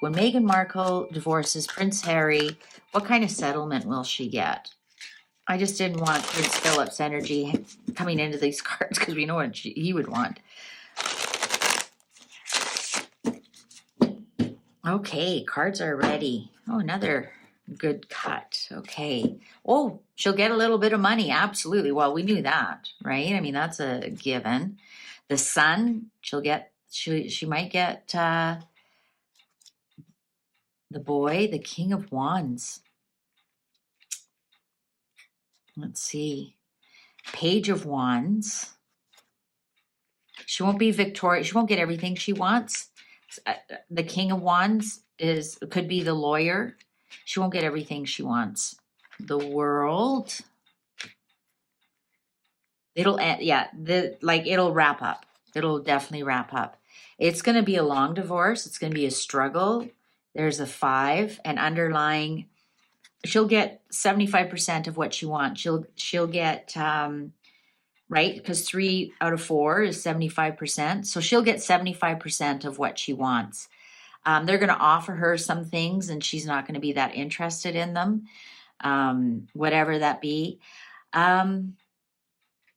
When Meghan Markle divorces Prince Harry, what kind of settlement will she get? I just didn't want Prince Philip's energy coming into these cards because we know what he would want. Okay, cards are ready. Oh, another good cut. Okay. Oh, she'll get a little bit of money. Absolutely. Well, we knew that, right? I mean, that's a given. The Sun, she might get the boy, the King of Wands. Let's see. Page of Wands. She won't be victorious. She won't get everything she wants. The King of Wands could be the lawyer. She won't get everything she wants. The World. It'll wrap up. It'll definitely wrap up. It's going to be a long divorce. It's going to be a struggle. There's a 5 and underlying. She'll get 75% of what she wants. She'll get right, because 3 out of 4 is 75%. So she'll get 75% of what she wants. They're going to offer her some things, and she's not going to be that interested in them, whatever that be.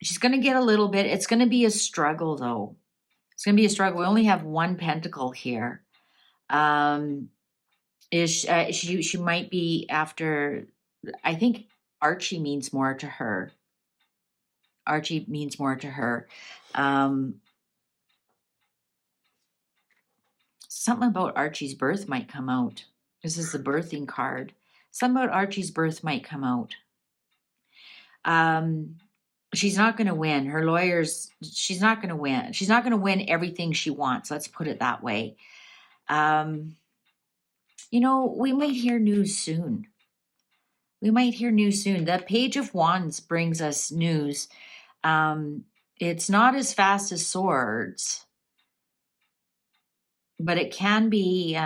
She's going to get a little bit. It's going to be a struggle, though. It's going to be a struggle. We only have 1 pentacle here. She might be after, I think Archie means more to her. Archie means more to her. Something about Archie's birth might come out. This is the birthing card. Something about Archie's birth might come out. She's not going to win. Her lawyers, she's not going to win. She's not going to win everything she wants. Let's put it that way. We might hear news soon. The Page of Wands brings us news. It's not as fast as Swords, but it can be,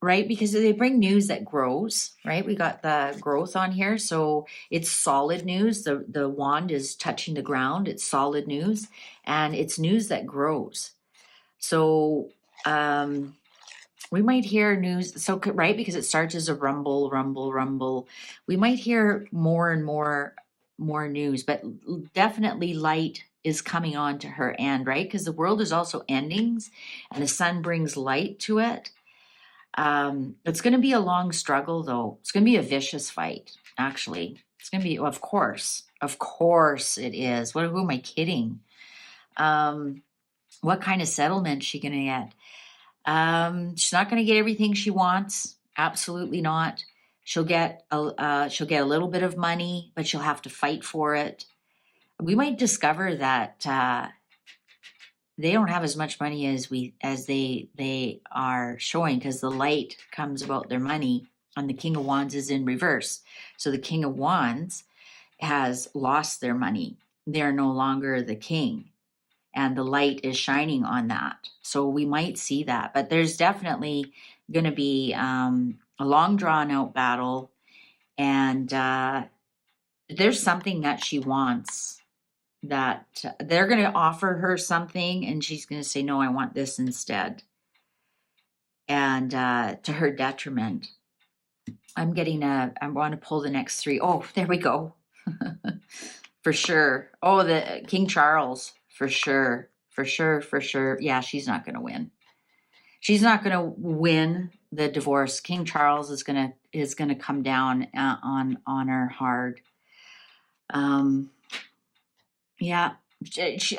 right? Because they bring news that grows, right? We got the growth on here. So it's solid news. The wand is touching the ground. It's solid news, and it's news that grows. So, we might hear news. So, right, because it starts as a rumble, rumble, rumble. We might hear more and more news, but definitely light is coming on to her end, right? Because the world is also endings, and the Sun brings light to it. It's going to be a long struggle, though. It's going to be a vicious fight, actually. It's going to be, of course it is. Who am I kidding? What kind of settlement is she going to get? She's not going to get everything she wants. Absolutely not. She'll get a little bit of money, but she'll have to fight for it. We might discover that they don't have as much money as they are showing, because the light comes about their money, and the King of Wands is in reverse. So the King of Wands has lost their money. They're no longer the king, and the light is shining on that. So we might see that, but there's definitely going to be a long drawn out battle, and there's something that she wants that they're going to offer her something, and she's going to say, no, I want this instead. And to her detriment. I want to pull the next 3. Oh, there we go. For sure. Oh, the King Charles. For sure. Yeah, she's not going to win. She's not going to win the divorce. King Charles is going to come down on her hard. Yeah,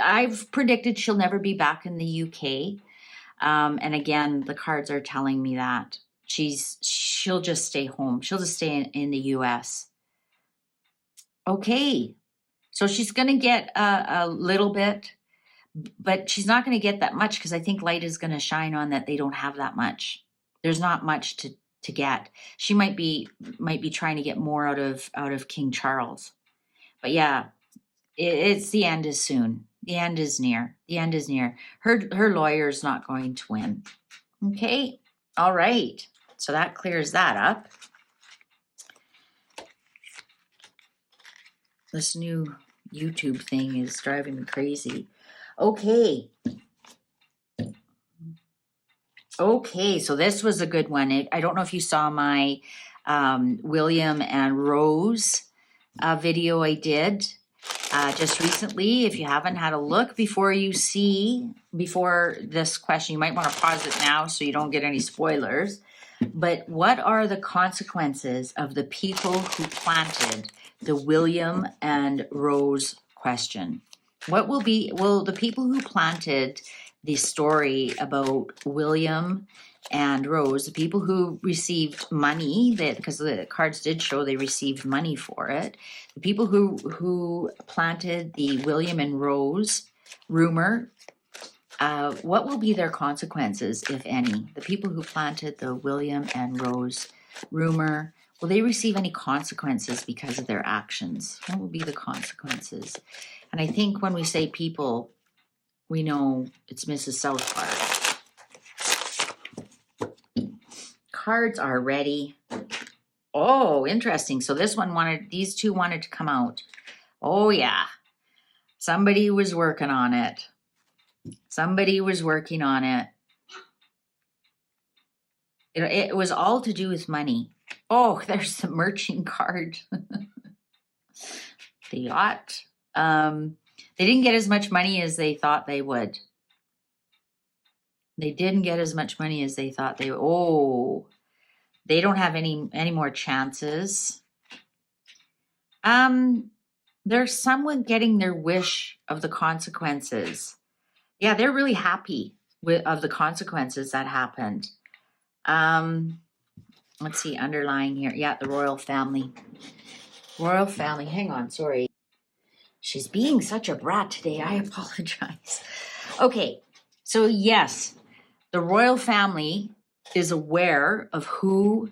I've predicted she'll never be back in the UK. And again, the cards are telling me that she'll just stay home. She'll just stay in the US. Okay. So she's going to get a little bit, but she's not going to get that much, because I think light is going to shine on that they don't have that much. There's not much to get. She might be trying to get more out of King Charles. But yeah, it's the end is soon. The end is near. Her lawyer's not going to win. Okay. All right. So that clears that up. This new YouTube thing is driving me crazy. Okay. So this was a good one. I don't know if you saw my William and Rose video I did just recently. If you haven't had a look before this question, you might want to pause it now so you don't get any spoilers. But what are the consequences of the people who planted the William and Rose question? Will the people who planted the story about William and Rose, the people who received money, because the cards did show they received money for it, the people who planted the William and Rose rumor, what will be their consequences, if any? The people who planted the William and Rose rumor, will they receive any consequences because of their actions? What will be the consequences? And I think when we say people, we know it's Mrs. Southpark. Cards are ready. Oh, interesting. So these two wanted to come out. Oh yeah. Somebody was working on it. Somebody was working on it. It was all to do with money. Oh, there's the merchant card. The yacht. They didn't get as much money as they thought they would. They didn't get as much money as they thought they would. Oh, they don't have any more chances. There's someone getting their wish of the consequences. Yeah, they're really happy of the consequences that happened. Let's see, underlying here. Yeah, the royal family. Royal family. Hang on, sorry. She's being such a brat today. I apologize. Okay, so yes, the royal family is aware of who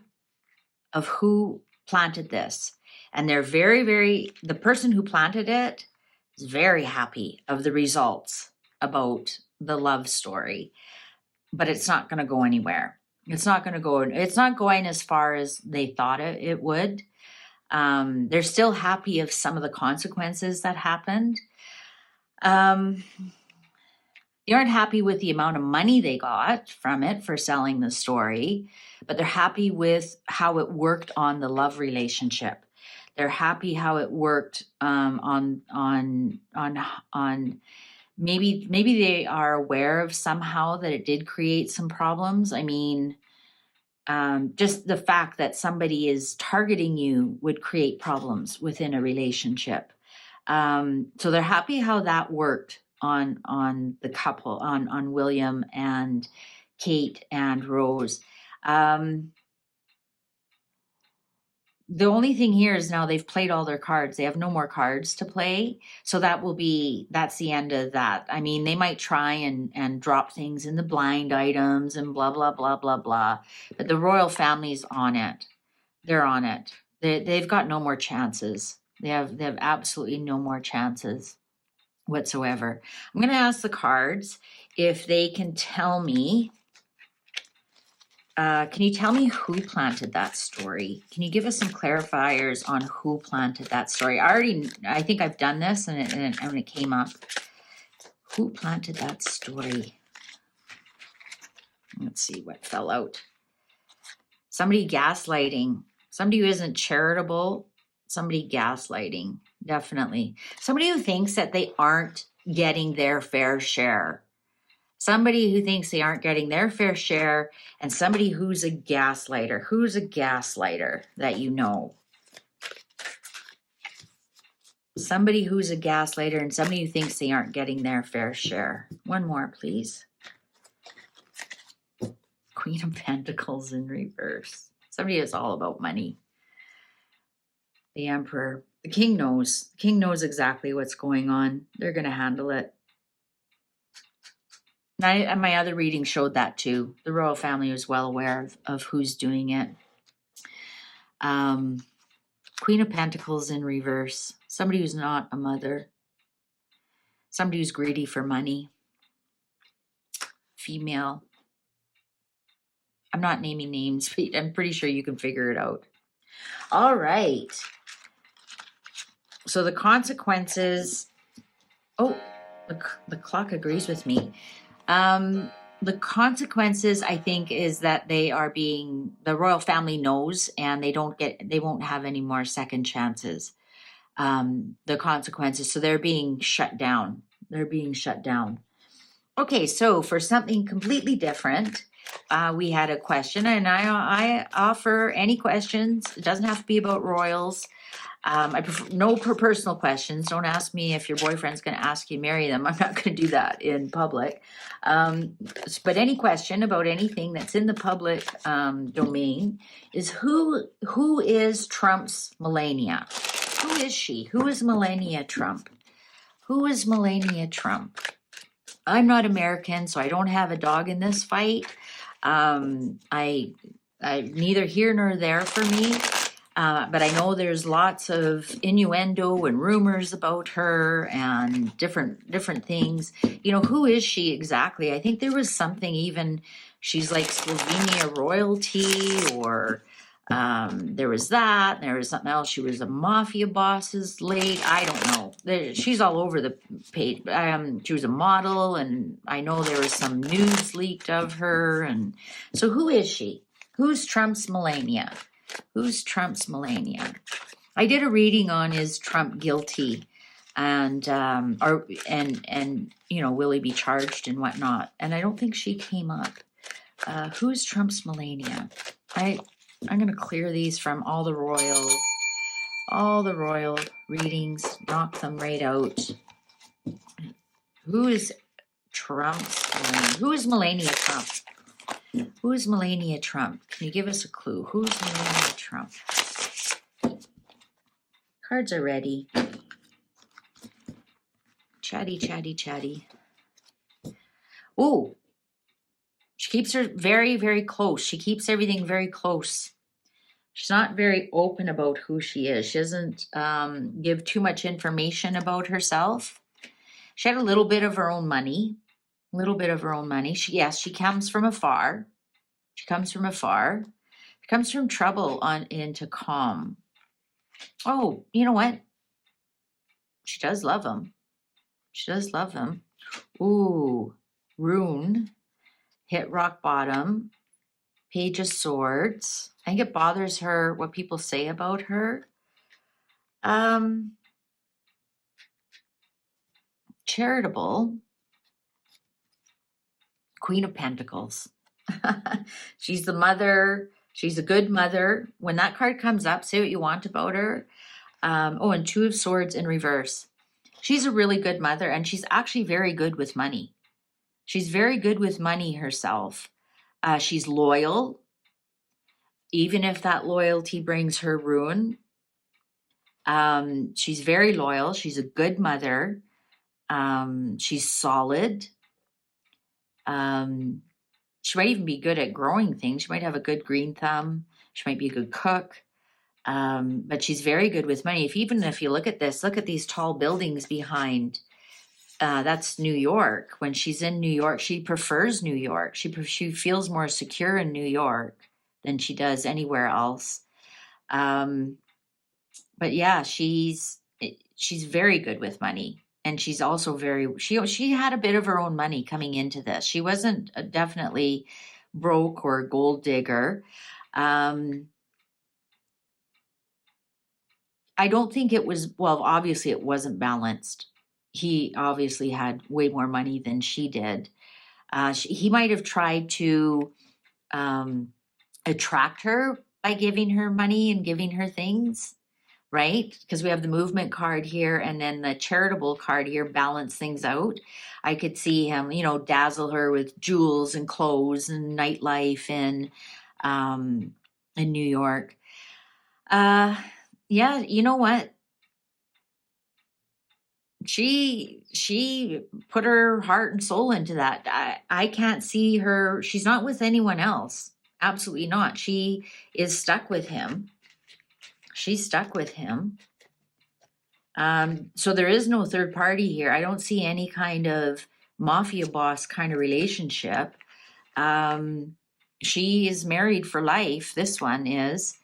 planted this. And they're the person who planted it is very happy of the results about the love story. But it's not going to go anywhere. It's not going as far as they thought it would. They're still happy of some of the consequences that happened. They aren't happy with the amount of money they got from it for selling the story, but they're happy with how it worked on the love relationship. They're happy how it worked on maybe they are aware of somehow that it did create some problems. I mean, just the fact that somebody is targeting you would create problems within a relationship. So they're happy how that worked on the couple, on William and Kate and Rose. The only thing here is now they've played all their cards. They have no more cards to play. So that's the end of that. I mean, they might try and drop things in the blind items and blah, blah, blah, blah, blah. But the royal family's on it. They're on it. They've got no more chances. They have absolutely no more chances whatsoever. I'm going to ask the cards if they can tell me. Can you tell me who planted that story? Can you give us some clarifiers on who planted that story? I think I've done this and it came up. Who planted that story? Let's see what fell out. Somebody gaslighting. Somebody who isn't charitable. Somebody gaslighting. Definitely. Somebody who thinks that they aren't getting their fair share. Somebody who thinks they aren't getting their fair share, and somebody who's a gaslighter. Who's a gaslighter that you know? Somebody who's a gaslighter and somebody who thinks they aren't getting their fair share. One more, please. Queen of Pentacles in reverse. Somebody that's all about money. The Emperor. The King knows. The King knows exactly what's going on. They're going to handle it. And my other reading showed that too. The royal family was well aware of who's doing it. Queen of Pentacles in reverse. Somebody who's not a mother. Somebody who's greedy for money. Female. I'm not naming names, but I'm pretty sure you can figure it out. All right. So the consequences. Oh, the clock agrees with me. The consequences, I think, is that the royal family knows, and they won't have any more second chances. the consequences. So they're being shut down. They're being shut down. Okay, so for something completely different, we had a question, and I offer any questions. It doesn't have to be about royals. I prefer no personal questions. Don't ask me if your boyfriend's going to ask you to marry them. I'm not going to do that in public. But any question about anything that's in the public domain is who is Trump's Melania? Who is she? Who is Melania Trump? Who is Melania Trump? I'm not American, so I don't have a dog in this fight. I neither here nor there for me. But I know there's lots of innuendo and rumors about her and different things. You know, who is she exactly? I think there was something even, she's like Slovenia royalty, or there was that. There was something else. She was a mafia boss's lady. I don't know. She's all over the page. She was a model, and I know there was some news leaked of her. And so who is she? Who's Trump's Melania? Who's Trump's Melania? I did a reading on is Trump guilty, and you know, will he be charged and whatnot? And I don't think she came up. Who's Trump's Melania? I'm going to clear these from all the royal readings, knock them right out. Who is Trump's Melania? Who is Melania Trump? Who is Melania Trump? Can you give us a clue? Who's Melania Trump? Cards are ready. Chatty, chatty, chatty. Ooh. She keeps her very, very close. She keeps everything very close. She's not very open about who she is. She doesn't give too much information about herself. She had a little bit of her own money. She comes from afar. She comes from trouble on into calm. Oh, you know what? She does love him. Ooh, rune, hit rock bottom, page of swords. I think it bothers her what people say about her. Charitable, Queen of Pentacles. She's the mother. She's a good mother. When that card comes up, say what you want about her. And Two of Swords in reverse. She's a really good mother, and she's actually very good with money. She's very good with money herself. She's loyal, even if that loyalty brings her ruin. She's very loyal. She's a good mother. She's solid. She might even be good at growing things. She might have a good green thumb. She might be a good cook. But she's very good with money. Even if you look at this, look at these tall buildings behind. That's New York. When she's in New York, she prefers New York. She feels more secure in New York than she does anywhere else. But yeah, she's very good with money. And she's also she had a bit of her own money coming into this. She wasn't definitely broke or a gold digger. I don't think it was, well, obviously it wasn't balanced. He obviously had way more money than she did. He might have tried to attract her by giving her money and giving her things. Right? Because we have the movement card here and then the charitable card here balance things out. I could see him, dazzle her with jewels and clothes and nightlife in New York. Yeah, you know what? She put her heart and soul into that. I can't see her. She's not with anyone else. Absolutely not. She is stuck with him. She's stuck with him. So there is no third party here. I don't see any kind of mafia boss kind of relationship. She is married for life. This one is.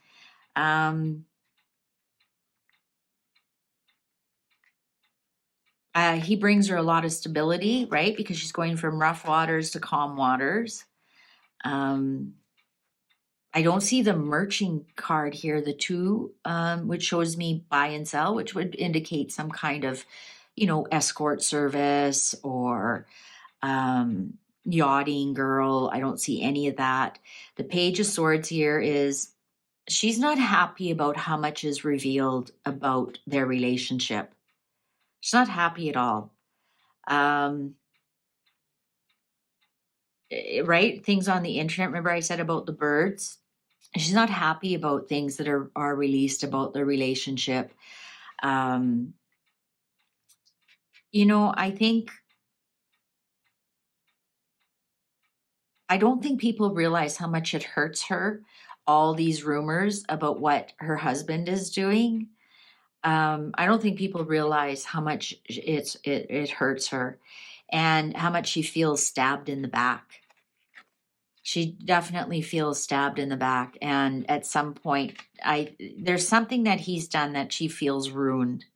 He brings her a lot of stability, right? Because she's going from rough waters to calm waters. I don't see the merching card here, the 2, which shows me buy and sell, which would indicate some kind of, escort service or yachting girl. I don't see any of that. The Page of Swords here is she's not happy about how much is revealed about their relationship. She's not happy at all. Right? Things on the internet. Remember I said about the birds? She's not happy about things that are released about their relationship. I don't think people realize how much it hurts her, all these rumors about what her husband is doing. I don't think people realize how much it hurts her and how much she feels stabbed in the back. She definitely feels stabbed in the back. And at some point, there's something that he's done that she feels ruined.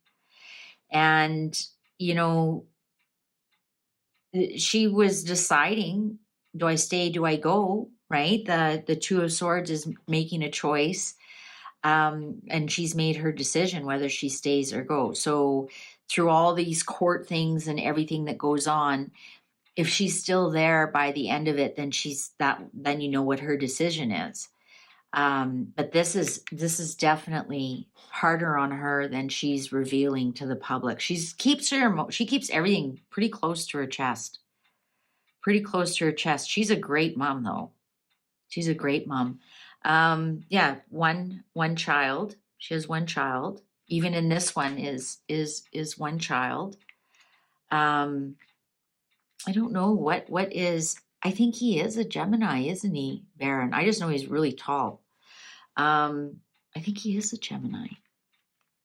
And, she was deciding, do I stay, do I go, right? The 2 of Swords is making a choice. And she's made her decision whether she stays or goes. So through all these court things and everything that goes on, if she's still there by the end of it, then then you know what her decision is. But this is definitely harder on her than she's revealing to the public. She keeps everything pretty close to her chest. Pretty close to her chest. She's a great mom, though. She's a great mom. Yeah, one child. She has one child. Even in this one is one child. I don't know what is. I think he is a Gemini, isn't he, Baron? I just know he's really tall. I think he is a Gemini.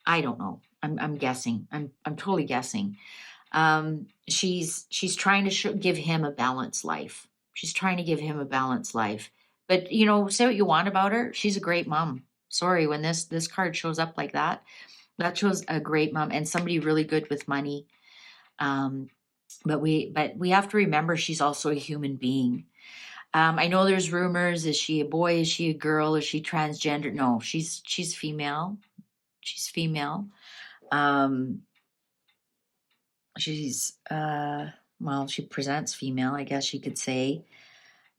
I don't know. I'm guessing. I'm totally guessing. She's trying to give him a balanced life. She's trying to give him a balanced life. But say what you want about her. She's a great mom. Sorry, when this card shows up like that shows a great mom and somebody really good with money. But we have to remember she's also a human being. I know there's rumors. Is she a boy? Is she a girl? Is she transgender? No, she's female. She's female. She's she presents female, I guess you could say.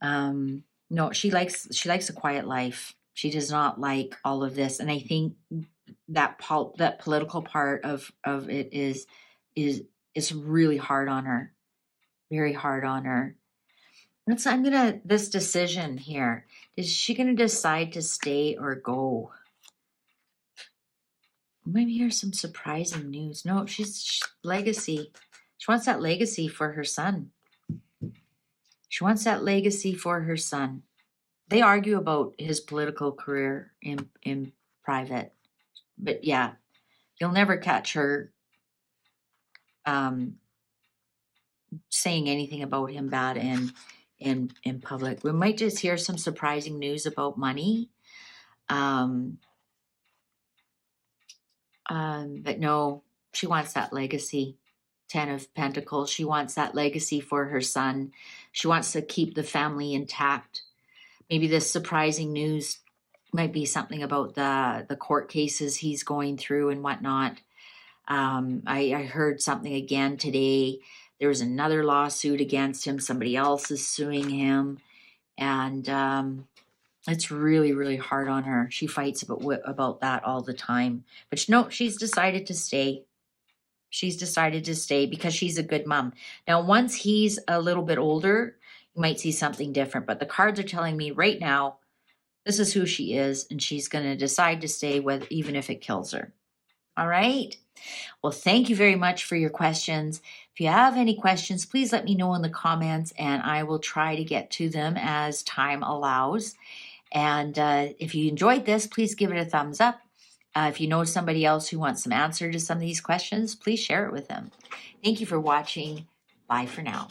No, she likes a quiet life. She does not like all of this, and I think that political part of it is really hard on her, very hard on her. This decision here, is she gonna decide to stay or go? Maybe here's some surprising news. No, she's legacy. She wants that legacy for her son. She wants that legacy for her son. They argue about his political career in private, but yeah, you'll never catch her saying anything about him bad in public. We might just hear some surprising news about money. But no, she wants that legacy. 10 of Pentacles. She wants that legacy for her son. She wants to keep the family intact. Maybe this surprising news might be something about the court cases he's going through and whatnot. I heard something again today. There was another lawsuit against him. Somebody else is suing him. And it's really, really hard on her. She fights about that all the time. But no, she's decided to stay. She's decided to stay because she's a good mom. Now, once he's a little bit older, you might see something different. But the cards are telling me right now, this is who she is, and she's going to decide to stay even if it kills her. All right. Well, thank you very much for your questions. If you have any questions, please let me know in the comments, and I will try to get to them as time allows. And if you enjoyed this, please give it a thumbs up. If you know somebody else who wants some answer to some of these questions, please share it with them. Thank you for watching. Bye for now.